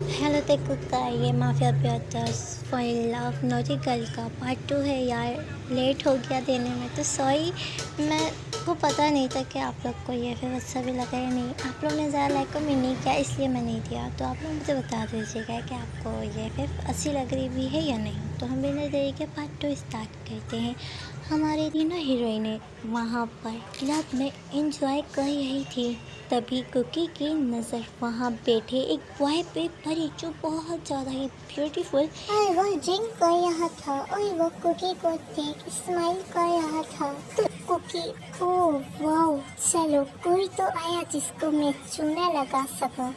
Hello तेकू का ये mafia brothers for love naughty girl का पार्ट 2 है यार। लेट हो गया देने में तो सॉरी। मैं को पता नहीं था कि आप लोग को ये फिर अच्छा भी लगा या नहीं। आप लोग ने ज़्यादा लाइक को मैं नहीं किया इसलिए मैं नहीं दिया, तो आप लोग मुझे बता दीजिएगा कि आपको ये फिर अच्छी लग रही भी है या नहीं। तो हम बिना देरी के पार्ट 2 स्टार्ट करते हैं। हमारे तीनों हीरोइनें वहाँ पर क्लब में एंजॉय कर रही थी, तभी कुकी की नज़र वहाँ बैठे एक बॉय पे पड़ी जो बहुत ज़्यादा ही ब्यूटीफुल और वो ड्रिंक कर रहा था और वो कुकी को देख स्माइल कर रहा था। तो कुकी, ओह वाओ, चलो कोई तो आया जिसको मैं चूना लगा सकूं।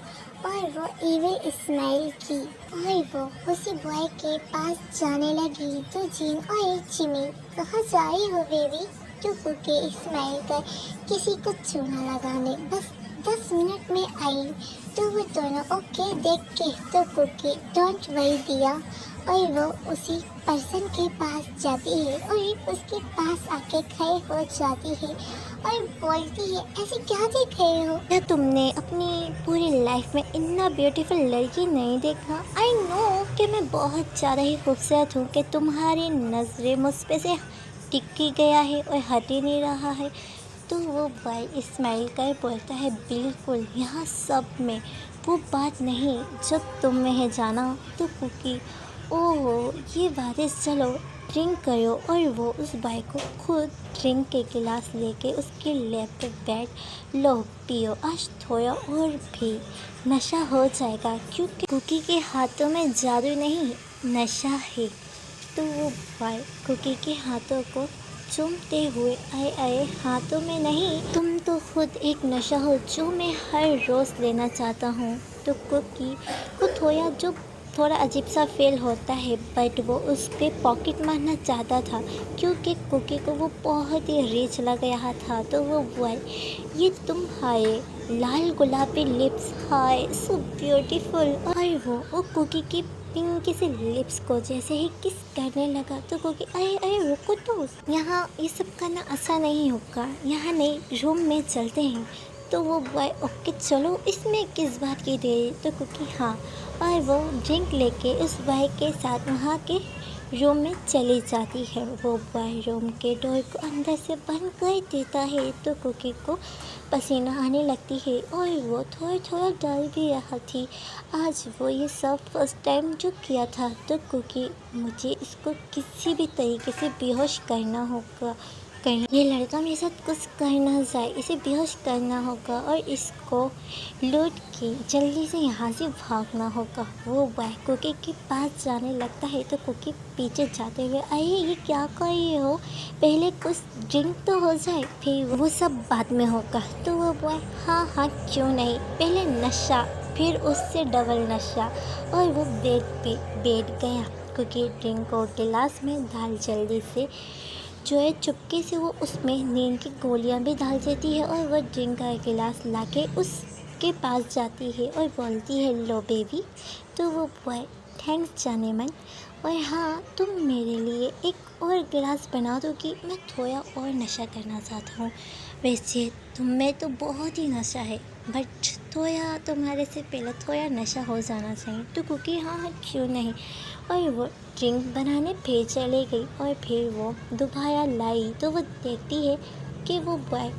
और वो इविल स्माइल की और वो उसी बॉय के पास जाने लगी। तो जिन और चिमी, कहाँ जा रही हो बेबी? तो कुकी स्माइल कर किसी को चूना लगाने बस 10 मिनट में आई। तो वो दोनों ओके देख के तो कुकी डोंट वरी दिया और वो उसी पर्सन के पास जाती है और उसके पास आके खड़े हो जाती है और बोलती है, ऐसे क्या देख रहे हो? क्या तुमने अपनी पूरी लाइफ में इतना ब्यूटीफुल लड़की नहीं देखा? आई नो कि मैं बहुत ज़्यादा ही खूबसूरत हूँ कि तुम्हारी नज़रें मुझ पे से टिक गया है और हट ही नहीं रहा है। तो वो भाई स्माइल कर बोलता है, बिल्कुल यहाँ सब में वो बात नहीं जो तुम में है जाना। तो कुकी, ओह ये बात है, चलो ड्रिंक करो। और वो उस भाई को खुद ड्रिंक के गिलास लेके उसके लैप पे बैठ, लो पियो, आज थोड़ा और भी नशा हो जाएगा क्योंकि कुकी के हाथों में जादू नहीं नशा है। तो वो भाई कुकी के हाथों को चूमते हुए, आए आए हाथों में नहीं, तुम तो खुद एक नशा हो जो मैं हर रोज़ लेना चाहता हूँ। तो कुकी को थोड़ा अजीब सा फील होता है, बट वो उस पर पॉकेट मारना चाहता था क्योंकि कुकी को वो बहुत ही रिच लग रहा था। तो वो बोल, ये तुम हाय लाल गुलाबी लिप्स, हाय सो ब्यूटीफुल। और वो कुकी की पिंकी से लिप्स को जैसे ही किस करने लगा। तो कुकी, अरे अरे रुको, तो यहाँ ये सब करना आसान नहीं होगा, यहाँ नहीं रूम में चलते हैं। तो वो बॉय, ओके चलो, इसमें किस बात की देरी। तो कुकी हाँ, और वो ड्रिंक लेके उस बॉय के साथ वहाँ के रूम में चली जाती है। वो बॉय रूम के डोर को अंदर से बंद कर देता है। तो कुकी को पसीना आने लगती है और वो थोड़ा थोड़ा डर भी रहा थी। आज वो ये सब फर्स्ट टाइम जो किया था। तो कुकी, मुझे इसको किसी भी तरीके से बेहोश करना होगा, कहीं ये लड़का मेरे साथ कुछ कर ना जाए, इसे बेहोश करना होगा और इसको लूट के जल्दी से यहाँ से भागना होगा। वो बॉय कुकी के पास जाने लगता है तो कुकी पीछे जाते हुए, अरे ये क्या कर रही हो, पहले कुछ ड्रिंक तो हो जाए, फिर वो सब बाद में होगा। तो वो बॉय, हाँ हाँ क्यों नहीं, पहले नशा फिर उससे डबल नशा। और वो बेड पे बैठ गया। कुकी ड्रिंक को गिलास में डाल जल्दी से, जो है चुपके से वो उसमें नींद की गोलियां भी डाल देती है और वह ड्रिंक का गिलास लाके उसके पास जाती है और बोलती है, लो बेबी। तो वो बॉय, थैंक्स जाने मन, और हाँ तुम मेरे लिए एक और गिलास बना दो कि मैं थोड़ा और नशा करना चाहता हूँ। वैसे तुम में तो बहुत ही नशा है, बट थोड़ा तुम्हारे से पहले थोड़ा नशा हो जाना चाहिए। तो कुकी, हाँ हाँ क्यों नहीं। और वो ड्रिंक बनाने फिर चली गई और फिर वो दोबारा लाई तो वो देखती है कि वो बॉय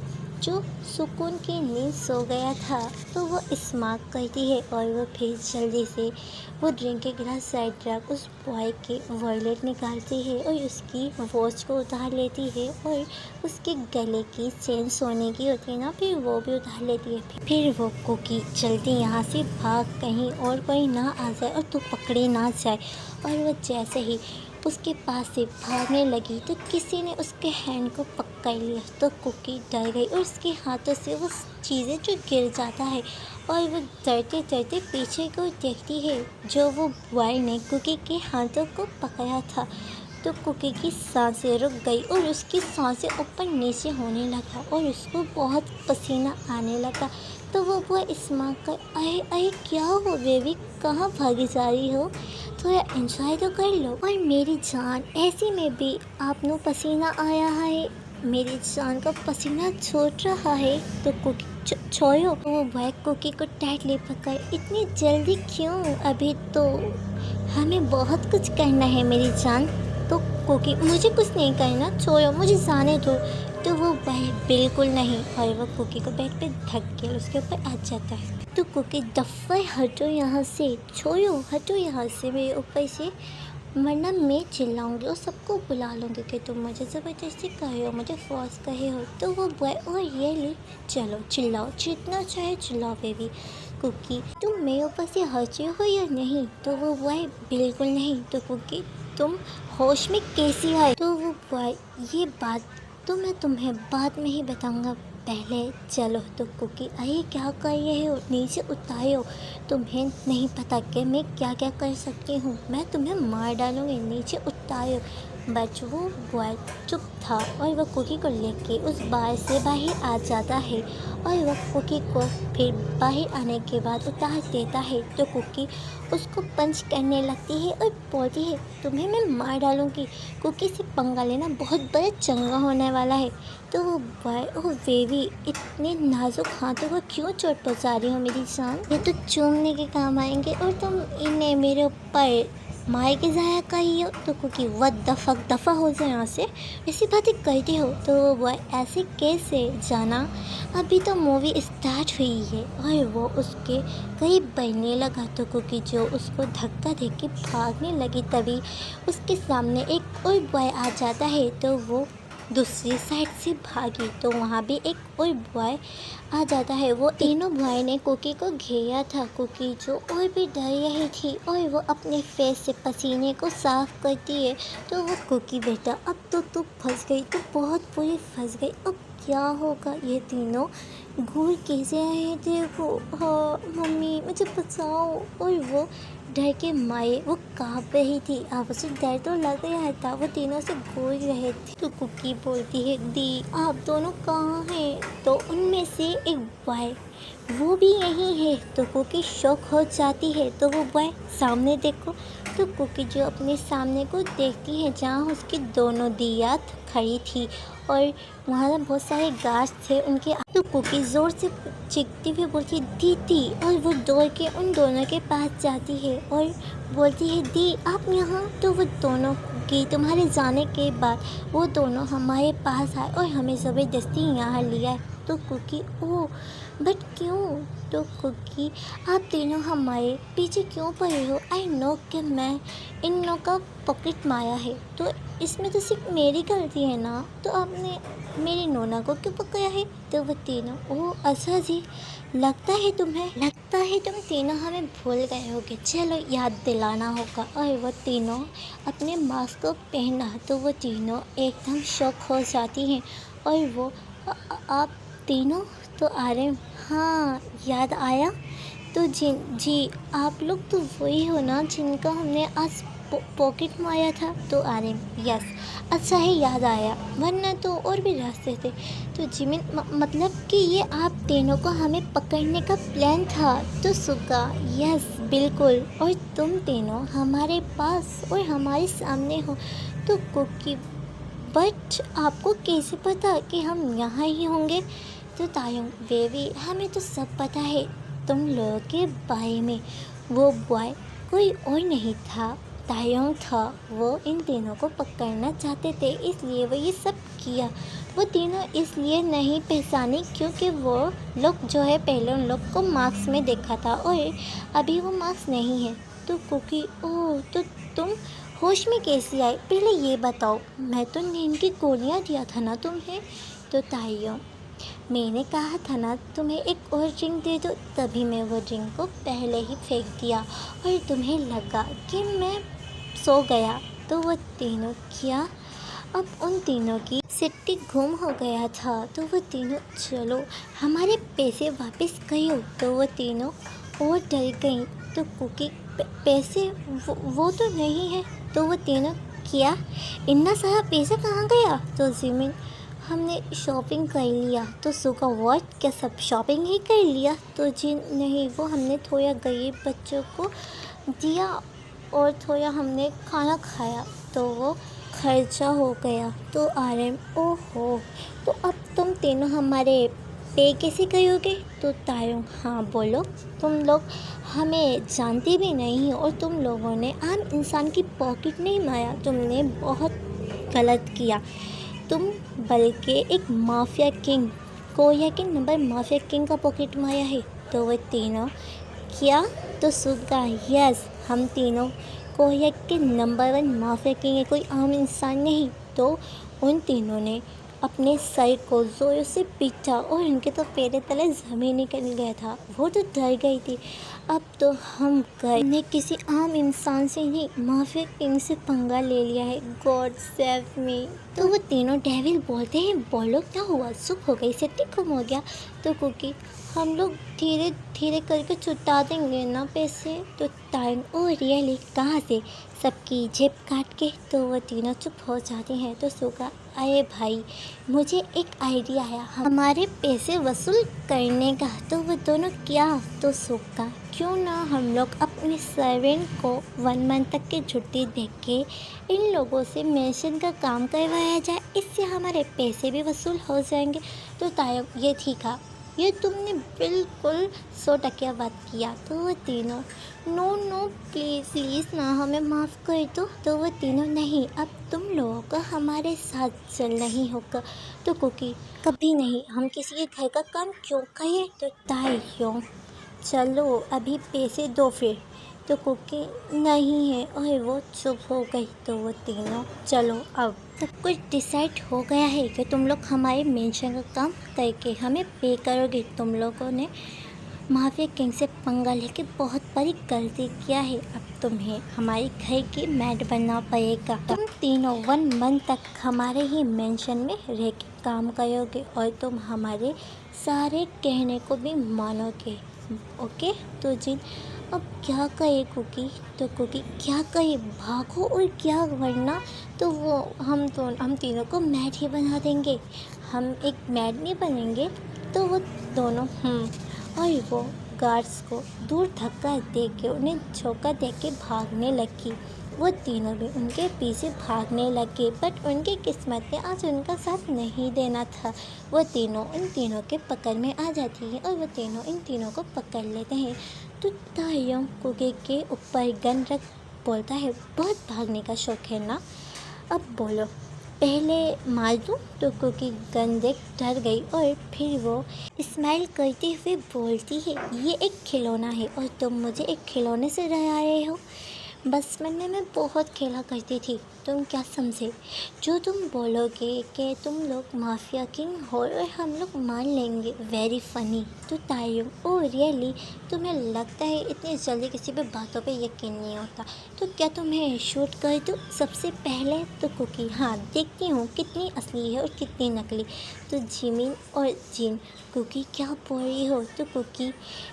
जो सुकून की नींद सो गया था। तो वो स्मार्ट करती है और वो फिर जल्दी से वो ड्रिंक के गिलास साइड रख उस बॉय के वॉलेट निकालती है और उसकी वॉच को उतार लेती है और उसके गले की चेन सोने की होती है ना, फिर वो भी उतार लेती है। फिर वो कुकी, जल्दी यहाँ से भाग, कहीं और कोई ना आ जाए और तू पकड़े ना जाए। और वो जैसे ही उसके पास से भागने लगी तो किसी ने उसके हैंड को पकड़ लिया। तो कुकी डर गई और उसके हाथों से वो चीज़ें जो गिर जाता है और वो डरते डरते पीछे को देखती है जो वो बॉय ने कुकी के हाथों को पकड़ा था। तो कुकी की सांसें रुक गई और उसकी सांसें ऊपर नीचे होने लगा और उसको बहुत पसीना आने लगा। तो वो स्मार्ट कर, अरे अरे क्या हो बेबी, कहाँ भागी जा रही हो, थोड़ा एंजॉय तो कर लो। और मेरी जान, ऐसे में भी आपनो पसीना आया है, मेरी जान का पसीना छूट रहा है। तो कुकी छोयो। वो भाई कुकी को टाइटली पकड़। इतनी जल्दी क्यों? अभी तो हमें बहुत कुछ करना है मेरी जान। तो कुकी मुझे कुछ नहीं करना, छोड़ो मुझे जाने दो। तो वो भाई बिल्कुल नहीं, और वो कुकी को बेड पे ढक के उसके ऊपर आ जाता है। तो कुकी दफ़ा हटो यहाँ से, छोड़ो हटो यहाँ से मेरे ऊपर से, वरना मैं चिल्लाऊंगी और सबको बुला लूँगी कि तुम मुझे ज़बरदस्ती कहे हो, मुझे फोर्स कहे हो। तो वो बॉय ओ रियली, चलो चिल्लाओ, जितना चाहे चिल्लाओ बेबी। कुकी तुम मेरे ऊपर से हंसे हो या नहीं? तो वो बॉय बिल्कुल नहीं। तो कुकी तुम होश में कैसी है? तो वो बॉय ये बात तो मैं तुम्हें बाद में ही बताऊंगा, पहले चलो। तो कुकी अरे क्या कर रहे हो? नीचे उतारो, तुम्हें नहीं पता कि मैं क्या क्या कर सकती हूँ, मैं तुम्हें मार डालूँगी, नीचे उतारो। बट वो बॉय चुप था और वह कुकी को लेके उस बार से बाहर आ जाता है और वह कुकी को फिर बाहर आने के बाद उतार देता है। तो कुकी उसको पंच करने लगती है और बोलती है तुम्हें मैं मार डालूँगी, कुकी से पंगा लेना बहुत बड़ा चंगा होने वाला है। तो वो बॉय ओ बेबी, इतने नाजुक हाथों को क्यों चोट पहुँचा रही हो मेरी जान? ये तो चूमने के काम आएंगे और तुम इन्हें मेरे ऊपर मार के ज़ाया कही हो। तो कुकी व्हाट द फक, दफ़ा हो जाए यहाँ से, ऐसी बातें करती हो। तो वो बॉय ऐसे कैसे जाना, अभी तो मूवी स्टार्ट हुई है। और वो उसके करीब बढ़ने लगा। तो कुकी जो उसको धक्का दे के भागने लगी, तभी उसके सामने एक और बॉय आ जाता है। तो वो दूसरी साइड से भागी तो वहाँ भी एक और बॉय आ जाता है। वो तीनों बॉय ने कुकी को घेरा था। कुकी जो और भी डर रही थी और वो अपने फेस से पसीने को साफ करती है। तो वो कुकी बेटा अब तो तू फंस गई, तो बहुत बुरी फंस गई, अब क्या होगा? ये तीनों घूर कैसे आए हैं तेरे को? हाँ मम्मी मुझे बचाओ। और वो डर के मारे वो काँप रही थी, अब उसे डर तो लग रहा था, वो तीनों से घूर रहे थे। तो कुकी बोलती है दी आप दोनों कहाँ हैं? तो उनमें से एक बॉय वो भी यही है। तो कुकी शौक हो जाती है। तो वो बॉय सामने देखो। तो कुकी जो अपने सामने को देखती है जहाँ उसकी दोनों दियात खड़ी थी और वहाँ बहुत सारे गाछ थे उनके। तो कुकी ज़ोर से चीखती हुई बोलती दीदी, और वो दौड़ के उन दोनों के पास जाती है और बोलती है दी आप यहाँ। तो वो दोनों कुकी तुम्हारे जाने के बाद वो दोनों हमारे पास आए और हमें ज़बरदस्ती यहाँ लिया। तो कुकी ओह बट क्यों? तो कुकी आप तीनों हमारे पीछे क्यों पड़े हो? आई नो कि मैं इन लोगों का पॉकेट मारा है, तो इसमें तो सिर्फ मेरी गलती है ना, तो आपने मेरी नोना को क्यों पकड़ा है? तो वो तीनों ओह अच्छा जी, लगता है तुम तीनों हमें भूल गए होगे, चलो याद दिलाना होगा। और वो तीनों अपने मास्क को पहना तो वो तीनों एकदम शॉक हो जाती हैं और वो आप तीनों तो आ रहे हैं? हाँ याद आया? तो जी आप लोग तो वही हो ना जिनका हमने आज पॉकेट मारा था? तो आ रहे हैं यस, अच्छा है याद आया, वरना तो और भी रास्ते थे। तो जिमिन मतलब कि ये आप तीनों को हमें पकड़ने का प्लान था? तो सुगा यस बिल्कुल, और तुम तीनों हमारे पास और हमारे सामने हो। तो कुकी बट आपको कैसे पता कि हम यहाँ ही होंगे? तो तायुंग बेबी हमें तो सब पता है तुम लोगों के बारे में। वो बॉय कोई और नहीं था, तायुंग था। वो इन तीनों को पकड़ना चाहते थे, इसलिए वो ये सब किया। वो तीनों इसलिए नहीं पहचाने क्योंकि वो लोग जो है पहले उन लोग को मार्क्स में देखा था और अभी वो मार्क्स नहीं है। तो कुकी ओह तो तुम होश में कैसे आई? पहले ये बताओ, मैं तो नींद की गोलियाँ दिया था ना तुम्हें? तो ताइयों मैंने कहा था ना तुम्हें एक और ड्रिंक दे दो, तभी मैं वो ड्रिंक को पहले ही फेंक दिया और तुम्हें लगा कि मैं सो गया। तो वो तीनों क्या? अब उन तीनों की सिट्टी गुम हो गया था। तो वो तीनों चलो हमारे पैसे वापस करो। तो वो तीनों और डर गई। तो कुकी पैसे वो तो नहीं है। तो वो तीनों क्या? इतना सारा पैसा कहाँ गया? तो जिमिन हमने शॉपिंग कर लिया। तो सुगा व्हाट, क्या सब शॉपिंग ही कर लिया? तो जी नहीं, वो हमने थोड़ा गरीब बच्चों को दिया और थोड़ा हमने खाना खाया। तो वो खर्चा हो गया। तो आर्यन, ओहो, तो अब तुम तीनों हमारे पे कैसे करोगे? तो तायुंग, हाँ बोलो, तुम लोग हमें जानते भी नहीं हो और तुम लोगों ने आम इंसान की पॉकेट नहीं मारा, तुमने बहुत गलत किया। तुम बल्कि एक माफिया किंग, कोरिया के नंबर माफिया किंग का पॉकेट मारा है। तो वह तीनों, क्या? तो सुगा, यस, हम तीनों कोरिया के नंबर 1 माफिया किंग है, कोई आम इंसान नहीं। तो उन तीनों ने अपने सर को जोरों से पीटा और उनके तो पैर तले ज़मीन निकल गया था। वो तो डर गई थी। अब तो हम गए ने किसी आम इंसान से नहीं, माफिया किंग से पंगा ले लिया है। God save me. तो वो तीनों डेविल बोलते हैं, बोलो क्या हुआ? चुप हो गई, सिटी गुम हो गया। तो कुकी, हम लोग धीरे धीरे करके छुटा देंगे ना पैसे। तो टाइम, ओ रियली, कहाँ से? सबकी जेब काट के। तो वो तीनों चुप हो जाते हैं। तो सुगा, अरे भाई, मुझे एक आइडिया आया हमारे पैसे वसूल करने का। तो वो दोनों, क्या? तो सुगा, क्यों ना हम लोग अपने सर्वेंट को 1 मंथ तक की छुट्टी दे के इन लोगों से मेंशन का काम करवाया जाए, इससे हमारे पैसे भी वसूल हो जाएंगे। तो तायब, ये ठीक है, ये तुमने बिल्कुल 100% बात किया। तो वो तीनों, नो नो प्लीज़ प्लीज़ ना, हमें माफ़ कर दो। तो वो तीनों, नहीं, अब तुम लोगों को हमारे साथ चलना ही होगा। तो कुकी, कभी नहीं, हम किसी के घर का काम क्यों करें? तो तायुंग, चलो अभी पैसे दो फिर। तो कुकी, नहीं है, और वो चुप हो गई। तो वो तीनों, चलो अब सब कुछ डिसाइड हो गया है कि तुम लोग हमारे मेंशन का काम करके हमें पे करोगे। तुम लोगों ने माफिया किंग से पंगा लेके बहुत बड़ी गलती किया है। अब तुम्हें हमारे घर की मैड बनना पड़ेगा। तुम तीनों 1 मंथ तक हमारे ही मेंशन में रह के काम करोगे और तुम हमारे सारे कहने को भी मानोगे, ओके? तो जिन, अब क्या कहे कुकी? तो कुकी, क्या कहे, भागो और क्या, वरना तो वो हम तीनों को मैड ही बना देंगे। हम एक मैड नहीं बनेंगे। तो वो दोनों, और वो गार्ड्स को दूर धक्का दे के, उन्हें झोंका दे के भागने लगी। वो तीनों भी उनके पीछे भागने लगे, बट उनकी किस्मत ने आज उनका साथ नहीं देना था। वो तीनों उन तीनों के पकड़ में आ जाती है और वो तीनों इन तीनों को पकड़ लेते हैं। तो तायुंग कुकी के ऊपर गन रख बोलता है, बहुत भागने का शौक है ना? अब बोलो, पहले मार दूँ? तो कुकी गन देख डर गई और फिर वो स्माइल करते हुए बोलती है, ये एक खिलौना है और तुम मुझे एक खिलौने से डरा रहे हो। बचपन में मैं बहुत खेला करती थी, तुम क्या समझे? जो तुम बोलोगे कि तुम लोग माफिया किंग हो और हम लोग मान लेंगे, वेरी फनी। तो तायुंग, ओ रियली, तुम्हें लगता है इतनी जल्दी किसी पे बातों पे यकीन नहीं होता? तो क्या तुम्हें शूट कर दूँ सबसे पहले? तो कुकी, हाँ, देखती हूँ कितनी असली है और कितनी नकली। तो जिमिन और जिन, कुकी क्या बोल रही हो? तो कुकी,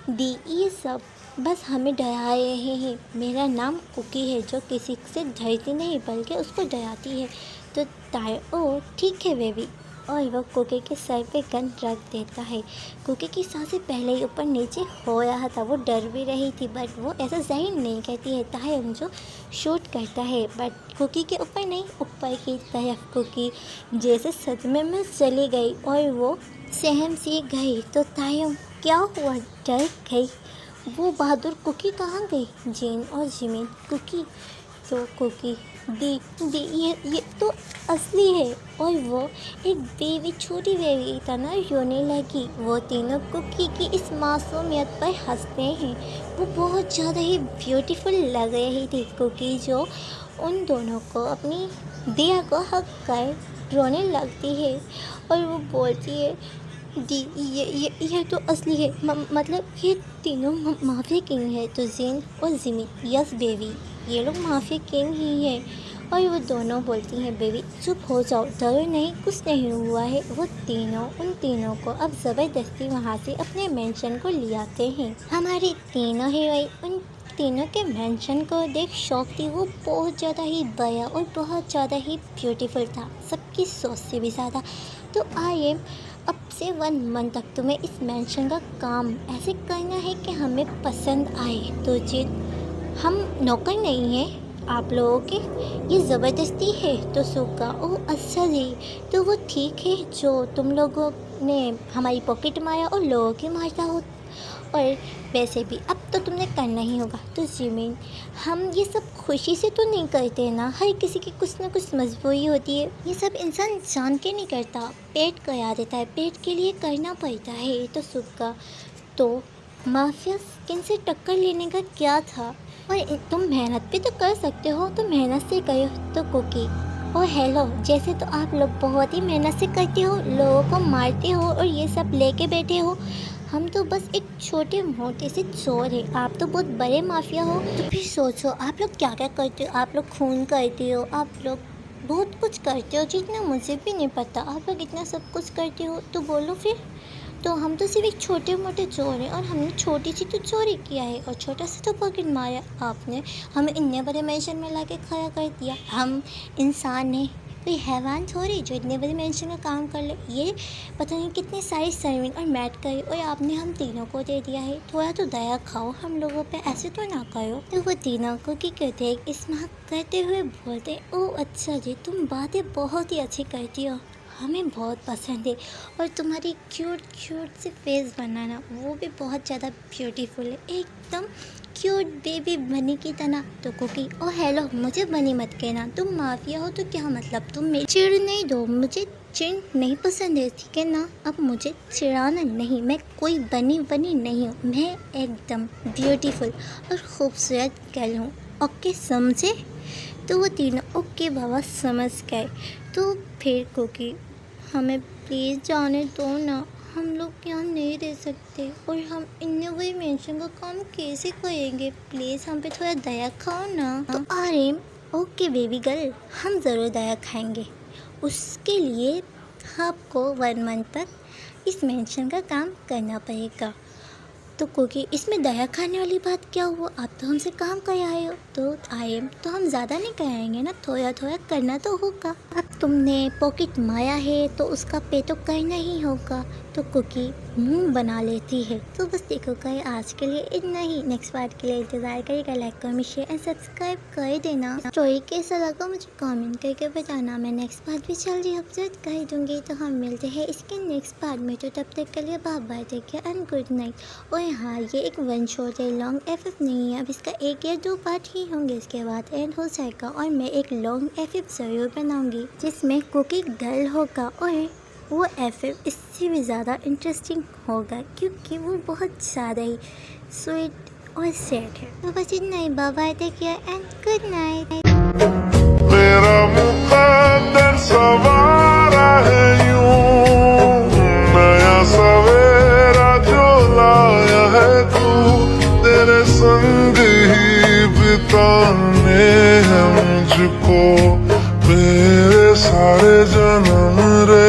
दी, ये सब बस हमें डरा रहे हैं। मेरा नाम कुकी है, जो किसी से डरती नहीं बल्कि उसको डराती है। तो ताय, ओ ठीक है बेबी। और वो कुकी के सर पे गन रख देता है। कुकी की सांसें पहले ही ऊपर नीचे हो रहा था, वो डर भी रही थी, बट वो ऐसा ज़ाहिर नहीं कहती है। तायुंग जो शूट करता है, बट कुकी के ऊपर नहीं, ऊपर की तरफ। कुकी जैसे सदमे में चली गई और वो सहम सी गई। तो तायुंग, क्या हुआ? डर गई? वो बहादुर कुकी कहाँ गई? जिन और जिमिन, कुकी, तो कुकी, दी, ये तो असली है। और वो एक बेबी, छोटी बेबी तना रोने लगी। वो तीनों कुकी की इस मासूमियत पर हंसते हैं। वो बहुत ज़्यादा ही ब्यूटीफुल लग रही थी। कुकी जो उन दोनों को अपनी दिया को हक कर रोने लगती है और वो बोलती है, दी, ये तो असली है, मतलब ये तीनों माफिया किंग है। तो जिन और जिमी, यस बेबी, ये लोग माफिया किंग ही है। और वो दोनों बोलती हैं, बेबी चुप हो जाओ, डरो नहीं, कुछ नहीं हुआ है। वो तीनों उन तीनों को अब ज़बरदस्ती वहाँ से अपने मेंशन को ले आते हैं। हमारी तीनों हीरोइन उन तीनों के मेंशन को देख शौक थी। वो बहुत ज़्यादा ही बड़ा और बहुत ज़्यादा ही ब्यूटीफुल था, सबकी सोच से भी ज़्यादा। तो आई एम, अब से 1 मंथ तक तुम्हें इस मेंशन का काम ऐसे करना है कि हमें पसंद आए। तो जिन, हम नौकर नहीं हैं, आप लोगों के ये ज़बरदस्ती है। तो सुगा, ओह अच्छा जी, तो वो ठीक है जो तुम लोगों ने हमारी पॉकेट मारा और लोगों की मारता हो, और वैसे भी अब तो तुमने करना ही होगा। तो जिमिन, हम ये सब खुशी से तो नहीं करते ना, हर किसी की कुछ ना कुछ मजबूरी होती है। ये सब इंसान जान के नहीं करता, पेट करा देता है, पेट के लिए करना पड़ता है। तो सुगा, तो माफिया स्किन से टक्कर लेने का क्या था, और तुम मेहनत भी तो कर सकते हो, तो मेहनत से करो। तो कुकी, और हेलो, जैसे तो आप लोग बहुत ही मेहनत से करते हो, लोगों को मारते हो और ये सब लेके बैठे हो, हम तो बस एक छोटे मोटे से चोर हैं, आप तो बहुत बड़े माफिया हो। तो फिर सोचो आप लोग क्या क्या करते हो, आप लोग खून करते हो, आप लोग बहुत कुछ करते हो जितना मुझे भी नहीं पता, आप लोग इतना सब कुछ करते हो। तो बोलो फिर, तो हम तो सिर्फ एक छोटे मोटे चोर हैं, और हमने छोटी सी तो चोरी किया है और छोटा सा तो पॉकेट मारा। आपने हमें इतने बड़े मेंशन में लाके खड़ा कर दिया। हम इंसान हैं, कोई हैवान थोड़ी जो इतने बड़े मेंशन में काम कर ले। ये पता नहीं कितनी सारी सर्विंग और मैट करी, और आपने हम तीनों को दे दिया है। थोड़ा तो दया खाओ हम लोगों पे, ऐसे तो ना करो। तो वो तीनों को की कहते हैं, स्मार्ट करते हुए बोलते, ओह अच्छा जी, तुम बातें बहुत ही अच्छी करती हो, हमें बहुत पसंद है, और तुम्हारी क्यूट क्यूट से फेस बनाना वो भी बहुत ज़्यादा ब्यूटीफुल है, एकदम क्यूट बेबी बनी की तरह। तो कुकी, ओ हेलो, मुझे बनी मत कहना, तुम माफिया हो तो क्या मतलब, तुम मेरी चिढ़ नहीं दो, मुझे चिढ़ नहीं पसंद है, ठीक है ना। अब मुझे चिढ़ाना नहीं, मैं कोई बनी नहीं हूँ, मैं एकदम ब्यूटीफुल और खूबसूरत गर्ल हूँ, ओके समझे। तो वो तीनों ओके बाबा समझ गए। तो फिर कुकी, हमें प्लीज़ जाने दो ना, हम लोग यहाँ नहीं रह सकते, और हम इन वही मेंशन का काम कैसे करेंगे, प्लीज़ हम पे थोड़ा दया खाओ ना। तो आर्यन, ओके बेबी गर्ल, हम ज़रूर दया खाएंगे, उसके लिए आपको 1 मंथ तक इस मेंशन का काम करना पड़ेगा। तो क्योंकि इसमें दया खाने वाली बात क्या हुआ, आप तो हमसे काम कराए हो। तो आर्यन, तो हम ज़्यादा नहीं कराएंगे ना, थोड़ा थोड़ा करना तो होगा। अब तुमने पॉकेट माया है तो उसका पे तो करना ही होगा। तो कुकी मुंह बना लेती है। तो बस देखो कहीं आज के लिए इतना ही, नेक्स्ट पार्ट के लिए इंतज़ार करेगा। Like comment share and subscribe कर देना। स्टोरी कैसा लगा मुझे कमेंट करके बताना, मैं नेक्स्ट पार्ट भी जल्दी अपलोड कर दूँगी। तो हम मिलते हैं इसके नेक्स्ट पार्ट में, तो तब तक के लिए bye bye, take care and good night. और हाँ, ये एक वन शॉट है, लॉन्ग FF नहीं है, अब इसका 1 या 2 पार्ट ही होंगे, इसके बाद एंड हो जाएगा। और मैं एक लॉन्ग FF ज़रूर बनाऊँगी जिसमें कुकी गर्ल होगा, और वो FF इससे भी ज़्यादा इंटरेस्टिंग होगा क्योंकि वो बहुत ज़्यादा ही स्वीट और सैड है। तो बस इतना ही, bye bye, take care and good night. मेरा मुकद्दर सवारा है यूं, नया सवेरा जो लाया है तू, तेरे संग ही बिताने हैं मुझको मेरे सारे जन्म रे।